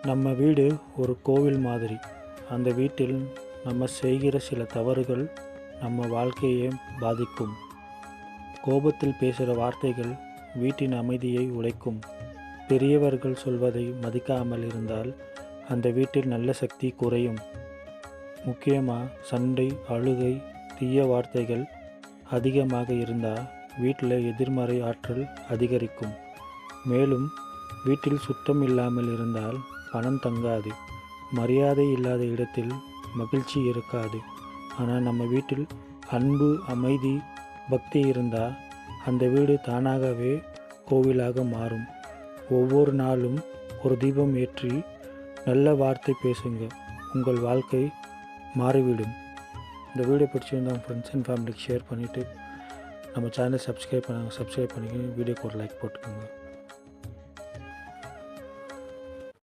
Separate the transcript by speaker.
Speaker 1: நம்ம வீடு ஒரு கோவில் மாதிரி. அந்த வீட்டில் நம்ம செய்கிற சில தவறுகள் நம்ம வாழ்க்கையை பாதிக்கும். கோபத்தில் பேசுகிற வார்த்தைகள் வீட்டின் அமைதியை உடைக்கும். பெரியவர்கள் சொல்வதை மதிக்காமல் இருந்தால் அந்த வீட்டில் நல்ல சக்தி குறையும். முக்கியமாக சண்டை, அழுகை, தீய வார்த்தைகள் அதிகமாக இருந்தால் வீட்டில் எதிர்மறை ஆற்றல் அதிகரிக்கும். மேலும் வீட்டில் சுத்தம் இல்லாமல் இருந்தால் பணம் தங்காது. மரியாதை இல்லாத இடத்தில் மகிழ்ச்சி இருக்காது. ஆனால் நம்ம வீட்டில் அன்பு, அமைதி, பக்தி இருந்தால் அந்த வீடு தானாகவே கோவிலாக மாறும். ஒவ்வொரு நாளும் ஒரு தீபம் ஏற்றி நல்ல வார்த்தை பேசுங்க, உங்கள் வாழ்க்கை மாறிவிடும். இந்த வீடியோ பிடிச்சிருந்தா உங்கள் ஃப்ரெண்ட்ஸ் அண்ட் ஃபேமிலிக்கு ஷேர் பண்ணிவிட்டு நம்ம சேனல் சப்ஸ்கிரைப் பண்ணிங்க. வீடியோக்கு ஒரு லைக் போட்டுக்கோங்க.